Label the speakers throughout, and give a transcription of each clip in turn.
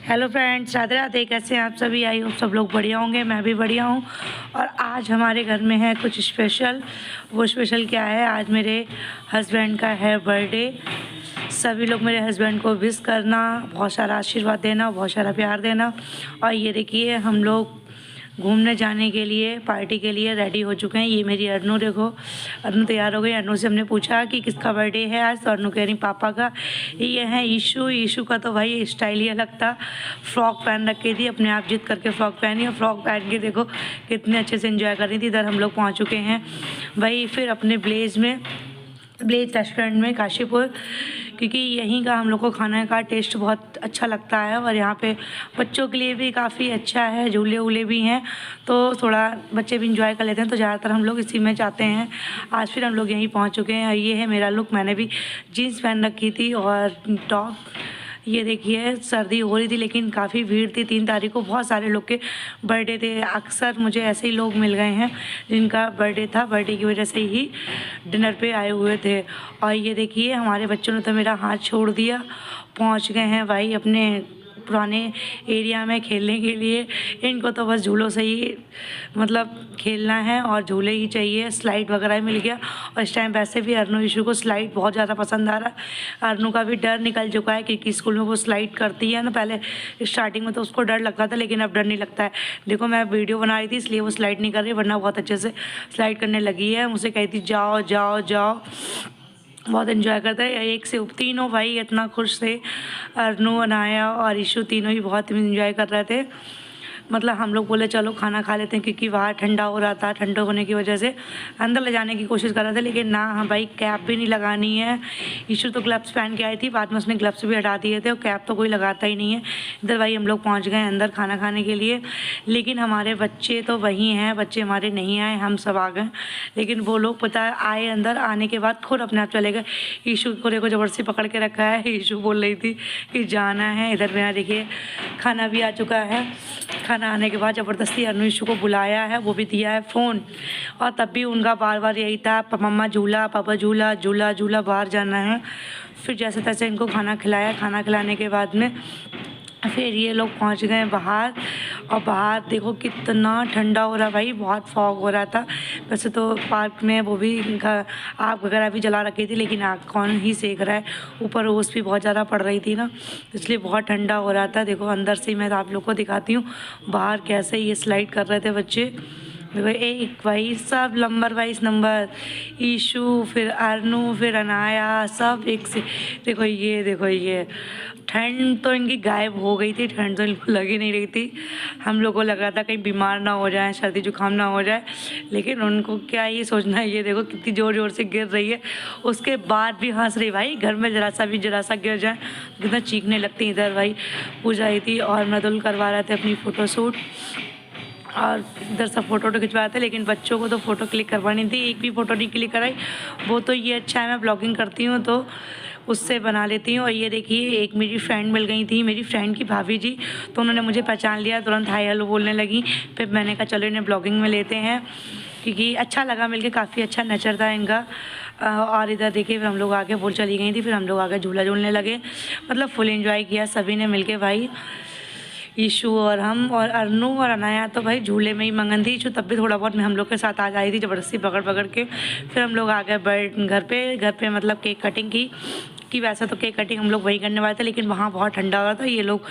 Speaker 1: Hello friends, Radhe Radhe. कैसे हैं आप सभी? आई होप सब लोग बढ़िया होंगे। मैं भी बढ़िया हूँ। और आज हमारे घर में है कुछ स्पेशल। वो स्पेशल क्या है? आज मेरे हस्बैंड का है बर्थडे। सभी लोग मेरे हस्बैंड को विश करना, बहुत सारा आशीर्वाद देना, बहुत सारा प्यार देना। और ये देखिए, हम लोग घूमने जाने के लिए, पार्टी के लिए रेडी हो चुके हैं। ये मेरी अरनू, देखो अरनू तैयार हो गई। अरनू से हमने पूछा कि किसका बर्थडे है आज, तो अरनू कह रही पापा का। ये है ईशू का तो भाई स्टाइल ही अलग था। फ्रॉक पहन रखी थी, अपने आप जिद करके फ्रॉक पहनी, और फ्रॉक पहन के देखो कितने अच्छे से एंजॉय कर रही थी। इधर हम लोग पहुँच चुके हैं भाई फिर अपने ब्लेज रेस्टोरेंट में काशीपुर, क्योंकि यहीं का हम लोग को खाने का टेस्ट बहुत अच्छा लगता है। और यहाँ पे बच्चों के लिए भी काफ़ी अच्छा है, झूले वूले भी हैं, तो थोड़ा बच्चे भी इंजॉय कर लेते हैं। तो ज़्यादातर हम लोग इसी में जाते हैं। आज फिर हम लोग यहीं पहुँच चुके हैं। और ये है मेरा लुक। मैंने भी जीन्स पहन रखी थी और टॉप। ये देखिए, सर्दी हो रही थी लेकिन काफ़ी भीड़ थी। 3 तारीख को बहुत सारे लोग के बर्थडे थे। अक्सर मुझे ऐसे ही लोग मिल गए हैं जिनका बर्थडे था, बर्थडे की वजह से ही डिनर पे आए हुए थे। और ये देखिए, हमारे बच्चों ने तो मेरा हाथ छोड़ दिया। पहुंच गए हैं भाई अपने पुराने एरिया में खेलने के लिए। इनको तो बस झूलों से ही मतलब खेलना है और झूले ही चाहिए। स्लाइड वगैरह मिल गया। और इस टाइम वैसे भी अरनू ईशू को स्लाइड बहुत ज़्यादा पसंद आ रहा है। अरनू का भी डर निकल चुका है, क्योंकि स्कूल में वो स्लाइड करती है ना। पहले स्टार्टिंग में तो उसको डर लगता था, लेकिन अब डर नहीं लगता है। देखो, मैं वीडियो बना रही थी इसलिए वो स्लाइड नहीं कर रही, वरना बहुत अच्छे से स्लाइड करने लगी है। मुझे कहती थी जाओ जाओ जाओ। बहुत एंजॉय करता है। एक से तीनों भाई इतना खुश थे। अरनू, अनाया और ईशू तीनों ही बहुत एंजॉय कर रहे थे। मतलब हम लोग बोले चलो खाना खा लेते हैं, क्योंकि बाहर ठंडा हो रहा था। ठंडा होने की वजह से अंदर ले जाने की कोशिश कर रहे थे, लेकिन ना, हाँ भाई कैप भी नहीं लगानी है। ईशू तो ग्लव्स पहन के आई थी, बाद में उसने ग्लव्स भी हटा दिए थे, और कैप तो कोई लगाता ही नहीं है। इधर भाई हम लोग पहुँच गए अंदर खाना खाने के लिए, लेकिन हमारे बच्चे तो वहीं हैं। बच्चे हमारे नहीं आए, हम सब आ गए। लेकिन वो लोग पता है आए, अंदर आने के बाद खुद अपने आप चले गए। ईशू को देखो ज़बरदस्ती पकड़ के रखा है। ईशू बोल रही थी कि जाना है। इधर मेरा देखिए खाना भी आ चुका है। खाना आने के बाद ज़बरदस्ती अरनू ईशू को बुलाया है, वो भी दिया है फ़ोन। और तब भी उनका बार बार यही था, मम्मा झूला, पापा झूला, झूला झूला, बाहर जाना है। फिर जैसे तैसे इनको खाना खिलाया। खाना खिलाने के बाद में फिर ये लोग पहुंच गए बाहर। और बाहर देखो कितना ठंडा हो रहा भाई, बहुत फॉग हो रहा था। वैसे तो पार्क में वो भी आग वगैरह भी जला रखी थी, लेकिन आग कौन ही सेक रहा है। ऊपर ओस भी बहुत ज़्यादा पड़ रही थी ना, इसलिए बहुत ठंडा हो रहा था। देखो अंदर से मैं आप लोग को दिखाती हूँ बाहर कैसे ये स्लाइड कर रहे थे बच्चे। देखो एक भाई सब नंबर वाइज नंबर, ईशू, फिर अरनू, फिर अनाया, सब एक से। देखो ये ठंड तो इनकी गायब हो गई थी। ठंड तो इनको लग ही नहीं रही थी। हम लोग को लग रहा था कहीं बीमार ना हो जाए, सर्दी जुकाम ना हो जाए, लेकिन उनको क्या ही सोचना है। ये देखो कितनी ज़ोर ज़ोर से गिर रही है, उसके बाद भी हंस रही। भाई घर में जरा सा गिर जाए कितना चीखने लगती। इधर भाई पूजा आई थी और मृदुल करवा रहे थे अपनी फ़ोटोशूट, और इधर सब फ़ोटो खिंचवा रहे थे, लेकिन बच्चों को तो फ़ोटो क्लिक करवानी थी। एक भी फ़ोटो नहीं क्लिक कराई। वो तो ये अच्छा है, मैं ब्लॉगिंग करती हूँ तो उससे बना लेती हूँ। और ये देखिए, एक मेरी फ्रेंड मिल गई थी, मेरी फ्रेंड की भाभी जी, तो उन्होंने मुझे पहचान लिया, तुरंत हाय हेलो बोलने लगी। फिर मैंने कहा चलो इन्हें ब्लॉगिंग में लेते हैं, क्योंकि अच्छा लगा मिलके, काफ़ी अच्छा नेचर था इनका। और इधर देखिए फिर हम लोग आगे बोल चली गई थी। फिर हम लोग आगे झूला झूलने लगे। मतलब फुल एंजॉय किया सभी ने मिलके भाई। ईशू और हम और अरनू और अनाया तो भाई झूले में ही मंगन थी। ईशू तब भी थोड़ा बहुत मैं हम लोग के साथ आ जाई थी, ज़बरदस्ती पकड़ के। फिर हम लोग आ गए घर पे मतलब केक कटिंग की वैसे तो केक कटिंग हम लोग वही करने वाले थे, लेकिन वहाँ बहुत ठंडा हो रहा था। ये लोग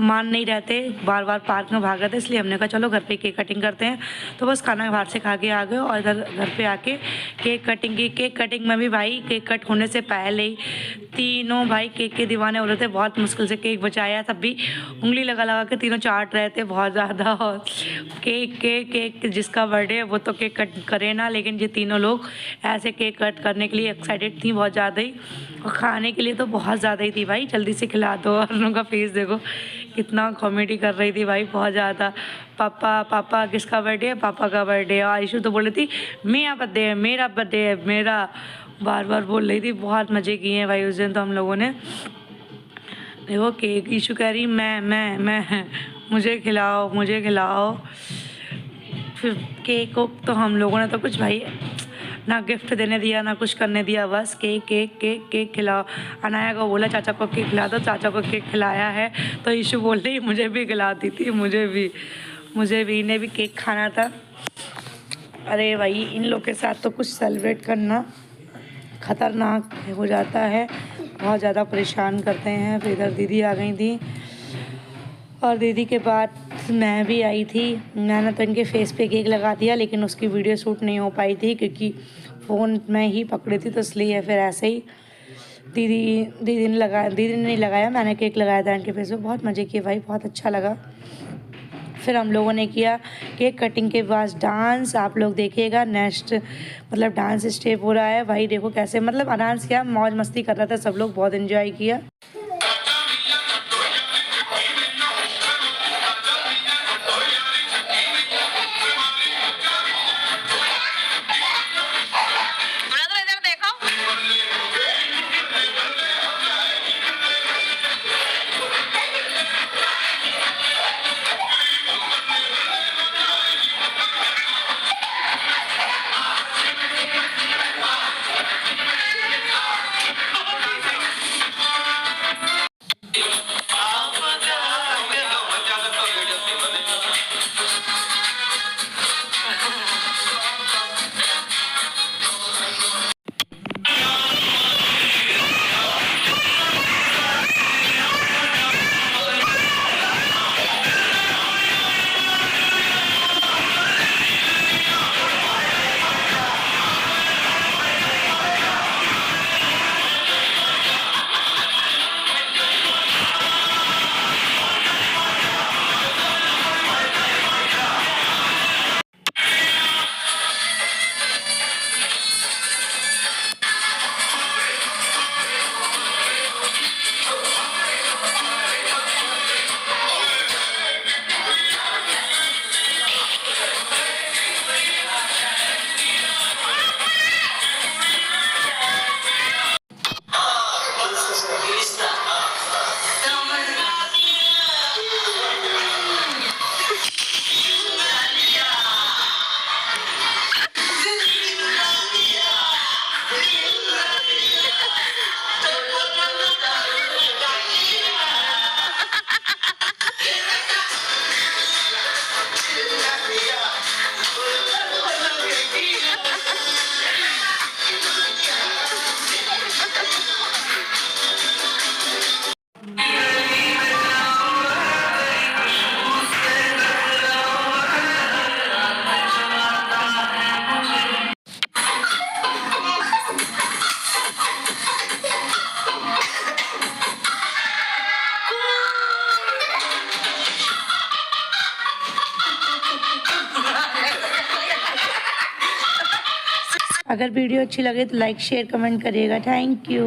Speaker 1: मान नहीं रहते, बार बार पार्क में भाग रहे थे, इसलिए हमने कहा चलो घर पे केक कटिंग करते हैं। तो बस खाना बाहर से खा के आ गए, और इधर घर पे आके केक कटिंग की। केक कटिंग में भी भाई केक कट होने से पहले ही तीनों भाई केक के दीवाने हो रहे थे। बहुत मुश्किल से केक बचाया, तब भी उंगली लगा के तीनों चाट रहे थे बहुत ज़्यादा। और केक जिसका बर्थडे है वो तो केक कट करे ना, लेकिन ये तीनों लोग ऐसे केक कट करने के लिए एक्साइटेड थी बहुत ज़्यादा ही, और खाने के लिए तो बहुत ज़्यादा ही थी भाई। जल्दी से खिला दो। और उनका फेस देखो कितना कॉमेडी कर रही थी भाई, बहुत ज़्यादा। पापा किसका बर्थडे है? पापा का बर्थडे है। और आयशु तो बोल रही थी मेरा बर्थडे है, मेरा बर्थडे है, मेरा, बार बार बोल रही थी। बहुत मज़े किए हैं भाई उस दिन तो हम लोगों ने। देखो केक, ईशू कह रही मैं मुझे खिलाओ। फिर केक तो हम लोगों ने तो कुछ भाई ना गिफ्ट देने दिया ना कुछ करने दिया, बस केक केक केक केक खिलाओ। अनाया को बोला चाचा को केक खिला दो, चाचा को केक खिलाया है। तो ईशु बोल रही मुझे भी खिलाती थी, मुझे भी इन्हें भी केक खाना था। अरे भाई इन लोग के साथ तो कुछ सेलिब्रेट करना ख़तरनाक हो जाता है, बहुत ज़्यादा परेशान करते हैं। फिर इधर दीदी आ गई थी और दीदी के बाद मैं भी आई थी। मैंने तो इनके फेस पे केक लगा दिया, लेकिन उसकी वीडियो शूट नहीं हो पाई थी क्योंकि फ़ोन में ही पकड़ी थी, तो इसलिए फिर ऐसे ही दीदी ने नहीं लगाया, मैंने केक लगाया था इनके फेस पे। बहुत मज़े किए भाई, बहुत अच्छा लगा। फिर हम लोगों ने किया केक कटिंग के बाद डांस, आप लोग देखिएगा। नेक्स्ट मतलब डांस स्टेप हो रहा है भाई, देखो कैसे मतलब डांस किया, मौज मस्ती कर रहा था सब लोग, बहुत एंजॉय किया। अगर वीडियो अच्छी लगे तो लाइक शेयर कमेंट करिएगा। Thank you.